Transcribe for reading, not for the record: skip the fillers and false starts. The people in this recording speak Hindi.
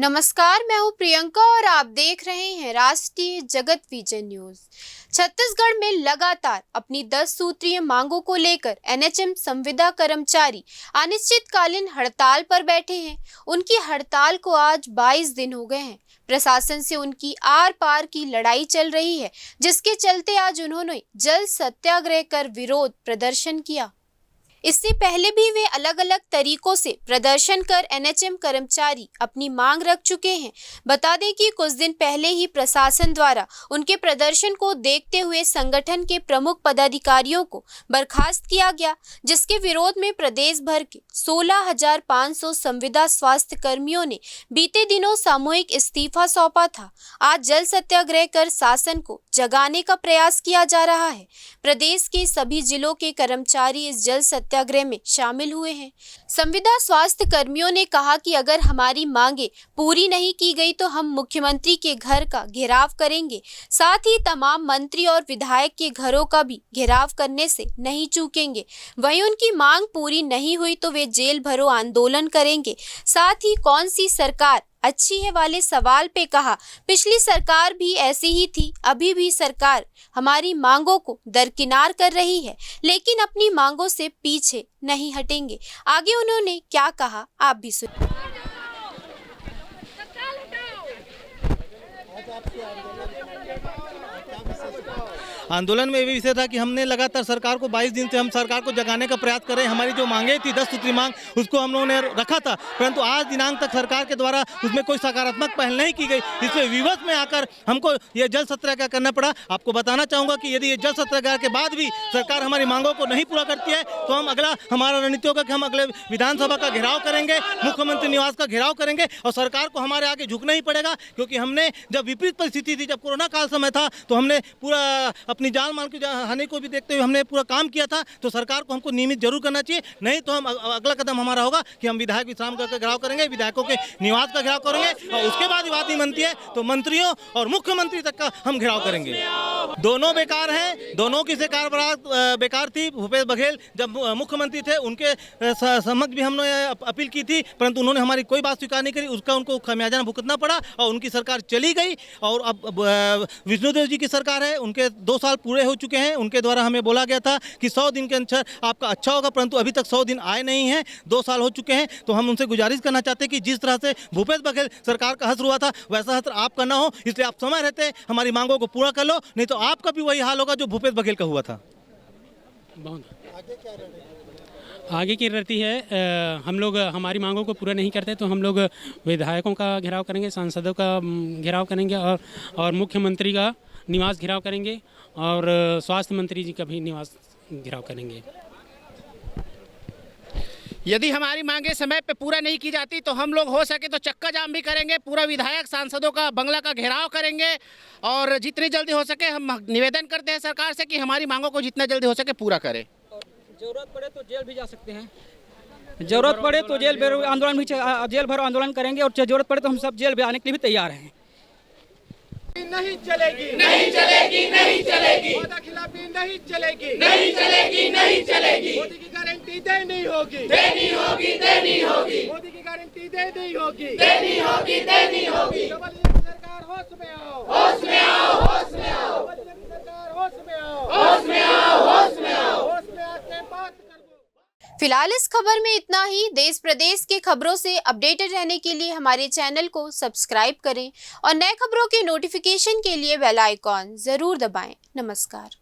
नमस्कार, मैं हूं प्रियंका और आप देख रहे हैं राष्ट्रीय जगत विजन न्यूज। छत्तीसगढ़ में लगातार अपनी 10 सूत्रीय मांगों को लेकर एनएचएम संविदा कर्मचारी अनिश्चितकालीन हड़ताल पर बैठे हैं। उनकी हड़ताल को आज 22 दिन हो गए हैं। प्रशासन से उनकी आर पार की लड़ाई चल रही है, जिसके चलते आज उन्होंने जल सत्याग्रह कर विरोध प्रदर्शन किया। इससे पहले भी वे अलग अलग तरीकों से प्रदर्शन कर एनएचएम कर्मचारी अपनी मांग रख चुके हैं। बता दें कि कुछ दिन पहले ही प्रशासन द्वारा उनके प्रदर्शन को देखते हुए संगठन के प्रमुख पदाधिकारियों को बर्खास्त किया गया, जिसके विरोध में प्रदेश भर के 16,500 संविदा स्वास्थ्य कर्मियों ने बीते दिनों सामूहिक इस्तीफा सौंपा था। आज जल सत्याग्रह कर शासन को जगाने का प्रयास किया जा रहा है। प्रदेश के सभी जिलों के कर्मचारी इस जल सत्याग्रह में शामिल हुए हैं। संविदा स्वास्थ्य कर्मियों ने कहा कि अगर हमारी मांगे पूरी नहीं की गई तो हम मुख्यमंत्री के घर का घेराव करेंगे, साथ ही तमाम मंत्री और विधायक के घरों का भी घेराव करने से नहीं चूकेंगे। वहीं उनकी मांग पूरी नहीं हुई तो वे जेल भरो आंदोलन करेंगे। साथ ही कौन सी सरकार अच्छी है वाले सवाल पे कहा, पिछली सरकार भी ऐसी ही थी, अभी भी सरकार हमारी मांगों को दरकिनार कर रही है, लेकिन अपनी मांगों से पीछे नहीं हटेंगे। आगे उन्होंने क्या कहा आप भी सुनिए। आंदोलन में ये भी विषय था कि हमने लगातार सरकार को 22 दिन से हम सरकार को जगाने का प्रयास कर रहे हैं। हमारी जो मांगे थी 10 सूत्री मांग, उसको हम लोगों ने रखा था, परंतु आज दिनांक तक सरकार के द्वारा उसमें कोई सकारात्मक पहल नहीं की गई। इसमें विवश में आकर हमको ये जल सत्याग्रह करना पड़ा। आपको बताना चाहूँगा कि यदि ये जल सत्याग्रह के बाद भी सरकार हमारी मांगों को नहीं पूरा करती है तो हम अगला हमारा रणनीति होगा कि हम अगले विधानसभा का घेराव करेंगे, मुख्यमंत्री निवास का घेराव करेंगे और सरकार को हमारे आगे झुकना ही पड़ेगा। क्योंकि हमने जब विपरीत परिस्थिति थी, जब कोरोना काल समय था, तो हमने पूरा अपनी जान माल की हानि को भी देखते हुए हमने पूरा काम किया था। तो सरकार को हमको नियमित जरूर करना चाहिए, नहीं तो हम अगला कदम हमारा होगा कि हम विधायक विश्राम करके घेराव करेंगे, विधायकों के निवास का घेराव करेंगे और उसके बाद बात नहीं बनती है तो मंत्रियों और मुख्यमंत्री तक का हम घेराव करेंगे। दोनों बेकार हैं, दोनों की सरकार बेकार थी। भूपेश बघेल जब मुख्यमंत्री थे उनके समक्ष भी हमने अपील की थी, परंतु उन्होंने हमारी कोई बात स्वीकार नहीं करी। उसका उनको खमियाजा भुगतना पड़ा और उनकी सरकार चली गई। और अब विष्णुदेव जी की सरकार है, उनके 2 साल पूरे हो चुके हैं। उनके द्वारा हमें बोला गया था कि 100 दिन के अंदर आपका अच्छा होगा, परंतु अभी तक 100 दिन आए नहीं हैं, 2 साल हो चुके हैं। तो हम उनसे गुजारिश करना चाहते हैं कि जिस तरह से भूपेश बघेल सरकार का हश्र हुआ था वैसा हश्र आपका ना हो, इसलिए आप समय रहते हमारी मांगों को पूरा कर लो, नहीं तो आपका भी वही हाल होगा जो भूपेश बघेल का हुआ था। आगे की रहती है, हम लोग हमारी मांगों को पूरा नहीं करते तो हम लोग विधायकों का घेराव करेंगे, सांसदों का घेराव करेंगे और मुख्यमंत्री का निवास घेराव करेंगे और स्वास्थ्य मंत्री जी का भी निवास घेराव करेंगे। यदि हमारी मांगे समय पे पूरा नहीं की जाती तो हम लोग हो सके तो चक्का जाम भी करेंगे, पूरा विधायक सांसदों का बंगला का घेराव करेंगे और जितनी जल्दी हो सके हम निवेदन करते हैं सरकार से कि हमारी मांगों को जितना जल्दी हो सके पूरा करें। जरूरत पड़े तो जेल भी जा सकते हैं, जरूरत पड़े तो जेल भरो आंदोलन भी जेल भरो आंदोलन करेंगे और जरूरत पड़े तो हम सब जेल भी आने के लिए भी तैयार हैं। नहीं चलेगी, नहीं चलेगी, नहीं चलेगी, वादा खिलाफी नहीं चलेगी, नहीं चलेगी, नहीं चलेगी। मोदी की गारंटी देनी होगी, देनी होगी, देनी होगी। मोदी की गारंटी देनी होगी, देनी होगी, देनी होगी। सरकार होश में आओ, होश में आओ, होश में आओ। सरकार होश में आओ, होश में आओ, होश में आओ, होश में आके बात करो। फिलहाल इस खबर में इतना ही। देश प्रदेश के खबरों से अपडेटेड रहने के लिए हमारे चैनल को सब्सक्राइब करें और नए खबरों के नोटिफिकेशन के लिए बेल आइकॉन जरूर दबाएं। नमस्कार।